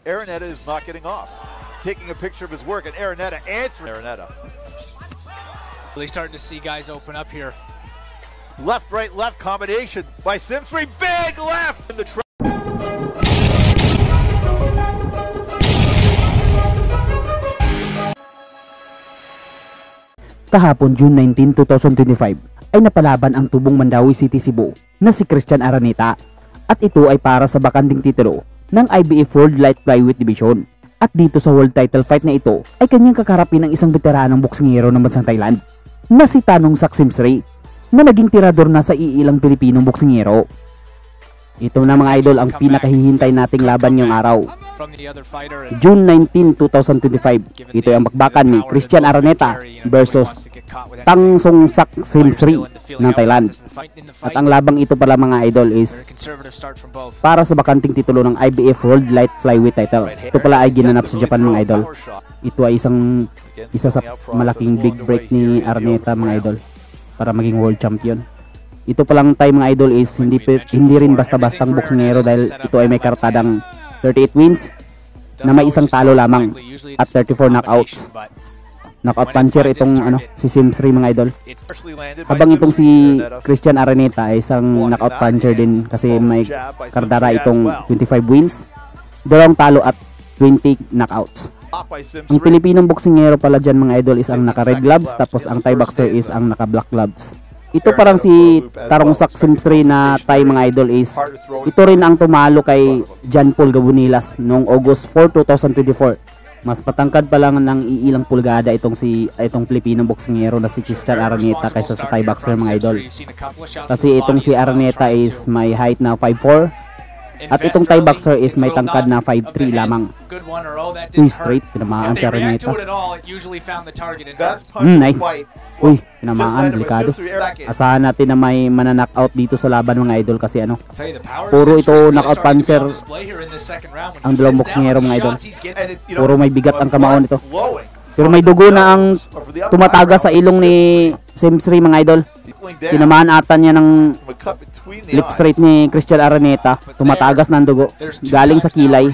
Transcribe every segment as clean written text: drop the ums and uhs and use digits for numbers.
Araneta is not getting off. Taking a picture of his work, and Araneta answering Araneta. Really starting to see guys open up here. Left, right, left combination by Simsri. Big left in the track. Kahapon June 19, 2025 ay napalaban ang tubong Mandawi City, Cebu na si Christian Araneta at ito ay para sa bakanting titulo ng IBF World Light Flyweight Division. At dito sa world title fight na ito ay kanyang kakarapin ng isang veteranong boksingero ng bansang Thailand na si Tanong Simsri na naging tirador na sa iilang Pilipinong boksingero. Ito na mga idol ang pinakahihintay nating laban ngayong araw. June 19, 2025, ito ay ang bakbakan ni Christian Araneta versus Tang Song Sak Simsri ng Thailand. At ang labang ito pala mga idol is para sa bakanting titulo ng IBF World Light Flyweight title. Ito pala ay ginanap sa Japan mga idol. Ito ay isa sa malaking big break ni Araneta mga idol para maging world champion. Ito palang time mga idol is hindi rin basta-bastang boksingero dahil ito ay may kartadang 38 wins na may isang talo lamang at 34 knockouts. Knockout puncher itong si Simsri mga idol. Habang itong si Christian Araneta ay isang knockout puncher din kasi may kardara itong 25 wins, 2 talo at 20 knockouts. Ang Pilipinong boksingero pala dyan mga idol is ang naka red gloves, tapos ang Thai boxer is ang naka black gloves. Ito parang si Tarongsak Simsri na Thai mga idol is ito rin ang tumalo kay John Paul Gabunilas noong August 4, 2024. Mas patangkad pa lang ng iilang pulgada itong Pilipinong boksingero na si Christian Araneta kaysa sa Thai boxer mga idol. Kasi itong si Araneta is may height na 5'4", at itong Thai boxer is may tangkad na 5'3 lamang. Uy, straight, tinamaan si Araneta. Nice. Uy, tinamaan, delikado. Asahan natin na may manaknout dito sa laban mga idol kasi puro ito knockout puncher ang dalawang boksingero mga idol. Puro may bigat ang kamaon ito. Pero may dugo na ang tumataga sa ilong ni Simsri mga idol. Tinamaan ata niya ng lip straight ni Christian Araneta. Tumatagas ng dugo galing sa kilay.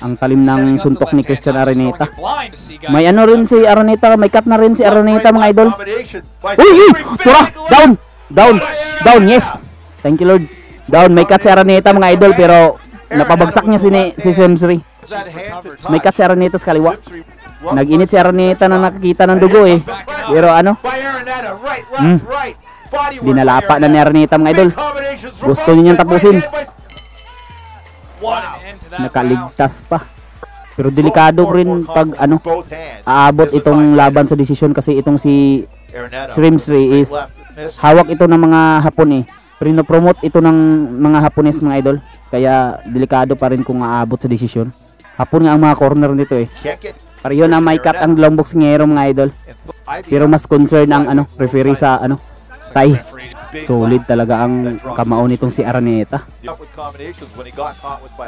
Ang talim ng suntok ni Christian Araneta. May rin si Araneta, may cut na rin si Araneta mga idol. Uy! Tura! Down! Yes! Thank you Lord. Down, may cut si Araneta mga idol pero napabagsak niya si Simsri. May cut si Araneta sa kaliwa. Nag-init si Araneta na nakakita ng dugo eh. Pero dinalapa na ni Araneta mga idol. Gusto niyang tapusin. Nakaligtas pa. Pero delikado rin pag aabot itong laban sa desisyon kasi itong si Simsri is hawak ito ng mga Hapon eh. Pinopromote ito ng mga Hapones mga idol. Kaya delikado pa rin kung aabot sa desisyon. Hapon nga ang mga corner nito eh. Pareho na may cut ang dalawang boksingero mga idol. Pero mas concern ang referee sa Thai. Solid talaga ang kamao nitong si Araneta.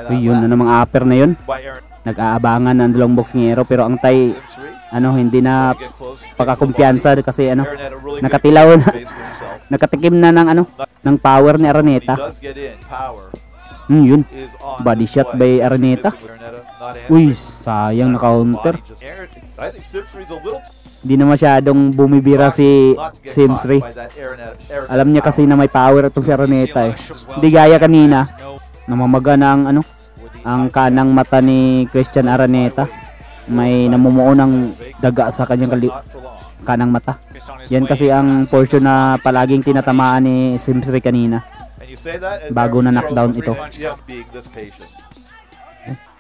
Yun na namang upper na yun. Nag-aabangan ng dalawang boksingero pero ang Thai hindi na pagkakumpiyansa kasi nakatilaw na. Nakatikim na ng power ni Araneta. Yun. Body shot by Araneta. Uy, sayang na counter. Hindi na masyadong bumibira si Simsri. Alam niya kasi na may power itong si Araneta eh. Hindi gaya kanina. Namamaga na ang kanang mata ni Christian Araneta. May namumuo ng daga sa kanyang kanang mata. Yan kasi ang portion na palaging tinatamaan ni Simsri kanina. Bago na knockdown ito.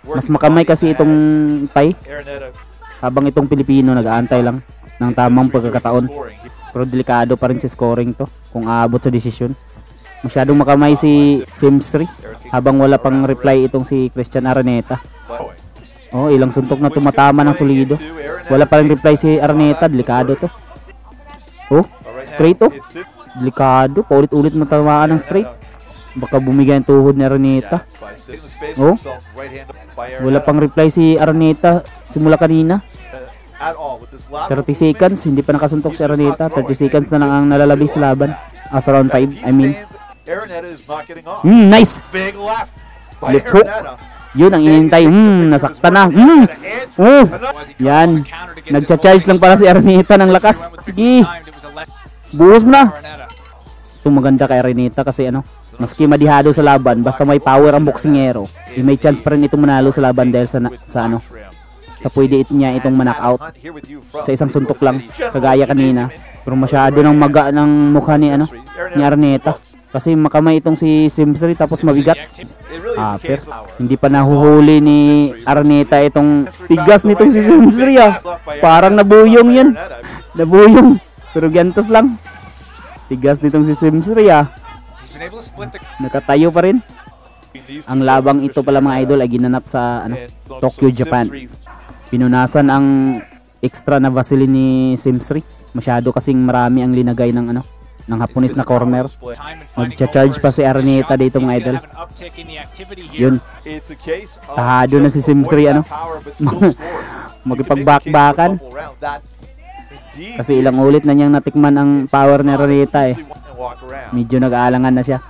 Mas makamay kasi itong Thai. Habang itong Pilipino nag-aantay lang ng tamang pagkakataon. Pero delikado pa rin si scoring to kung aabot sa desisyon. Masyadong makamay si Simsri habang wala pang reply itong si Christian Araneta. Ilang suntok na tumatama ng solido. Wala pa rin reply si Araneta. Delikado to. Straight to. Delikado. Paulit-ulit matamaan ng straight. Baka bumigay ang tuhod ni Araneta. Wala pang reply si Araneta simula kanina. 30 seconds, hindi pa nakasuntok si Araneta. 30 seconds na lang ang nalalabis sa laban. Sa round 5, I mean. Nice! Left hook. Yun ang inintay. Nasaktan na. Oh, yan. Nagcha-charge lang para si Araneta ng lakas. Sige. Buhos mo na. Ito maganda kay Araneta kasi ano, maski madihado sa laban, basta may power ang boksingero, may chance pa rin itong manalo sa laban dahil sa pwede niya itong ma-knockout sa isang suntok lang, kagaya kanina. Pero masyado nang maga ng mukha ni Araneta. Kasi makamay itong si Simsri tapos mabigat. Pero hindi pa nahuhuli ni Araneta itong tigas nitong si Simsri. Parang nabuyong yun. Nabuyong. Pero gantos lang. Tigas nitong si Simsri. Nakatayo pa rin. Ang labang ito pala mga idol ay ginanap sa Tokyo, Japan. Pinunasan ang extra na Vaseline ni Simsri. Masyado kasing marami ang linagay ng Hapones na corner. Magcha-charge pa si Araneta dito mga idol. Yun. Tahado na si Simsri magipagbackbackan. Kasi ilang ulit na niyang natikman ang power ni Araneta Medyo nag-aalangan na siya.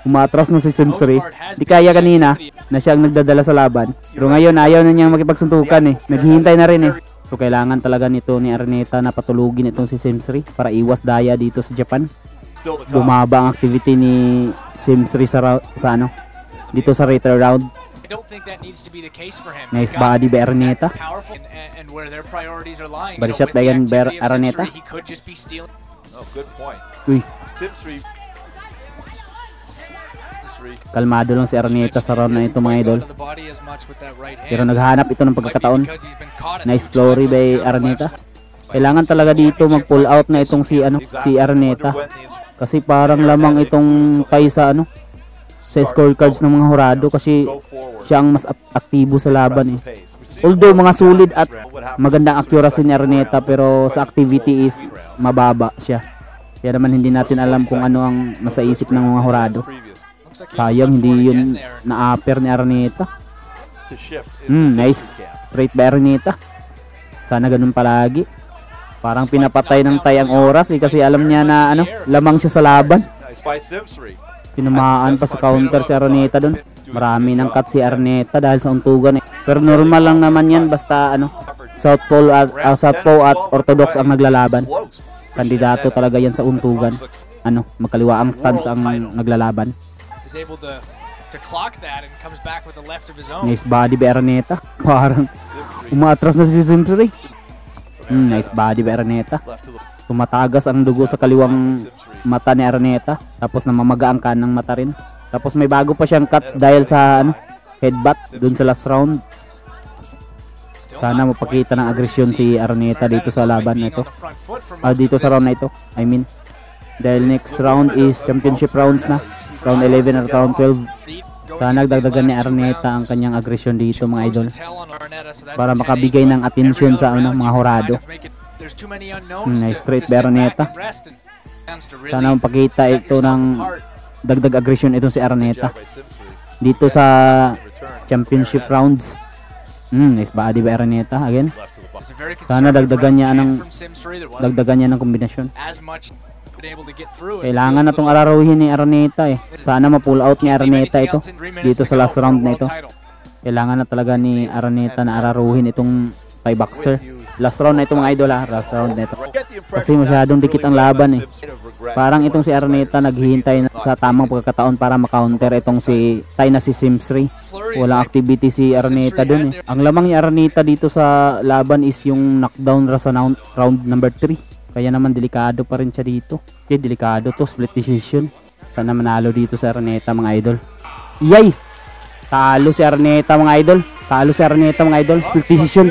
Umatras na si Simsri. Di kaya kanina na siya ang nagdadala sa laban. Pero ngayon ayaw na niyang makipagsuntukan Naghihintay na rin So kailangan talaga nito ni Araneta na patulugin itong si Simsri para iwas daya dito sa Japan. Bumaba ang activity ni Simsri dito sa return round. Nice body by Araneta. Body shot by Araneta. Uy. Kalmado lang si Araneta sa round na ito mga idol. Pero naghahanap ito ng pagkakataon. Nice flurry by Araneta. Kailangan talaga dito mag-pull out na itong si Araneta. Kasi parang lamang itong tay sa scorecards ng mga hurado kasi siya ang mas aktibo sa laban Although mga solid at magandang accuracy ni Araneta, pero sa activity is mababa siya. Kaya naman hindi natin alam kung ano ang nasa isip ng mga hurado. Sayang hindi yun na-upper ni Araneta. Nice. Straight by Araneta. Sana ganun palagi. Parang pinapatay ng tay ang oras kasi alam niya na lamang siya sa laban. Pinamaan pa sa counter si Araneta dun. Marami ng cut si Araneta dahil sa untugan Pero normal lang naman yan basta Southpaw at Orthodox ang naglalaban. Kandidato talaga yan sa untugan. Magkaliwa ang stance ang naglalaban. Nice body by Araneta. Parang umatras na si Simsri. Nice body by Araneta. Tumatagas ang dugo sa kaliwang mata ni Araneta. Tapos namamaga ang kanang mata rin. Tapos may bago pa siyang cuts dahil sa headbutt dun sa last round. Sana mapakita ng agresyon si Araneta dito sa laban na ito. Dito sa round na ito. Dahil next round is championship rounds na. Round 11 at round 12. Sana dagdagan ni Araneta ang kanyang agresyon dito mga idol. Para makabigay ng atensyon sa mga hurado. Nice straight by Araneta. Sana mapakita ito ng dagdag agresyon itong si Araneta dito sa championship rounds. Nice body by Araneta again. Sana dagdagan niya ng kombinasyon. Kailangan na itong araruhin ni Araneta Sana ma-pull out ni Araneta ito dito sa last round na ito. Kailangan na talaga ni Araneta na araruhin itong Thai boxer. Last round na ito mga idol last round na ito. Kasi masyadong dikit ang laban Parang itong si Araneta naghihintay sa tamang pagkakataon para ma-counter itong si Thai na si Simsri. Walang activity si Araneta dun Ang lamang ni Araneta dito sa laban is yung knockdown sa round number 3. Kaya naman delikado pa rin siya dito. Delikado to, split decision. Sana manalo dito sa Araneta mga idol. Yay! Talo si Araneta mga idol. Split decision.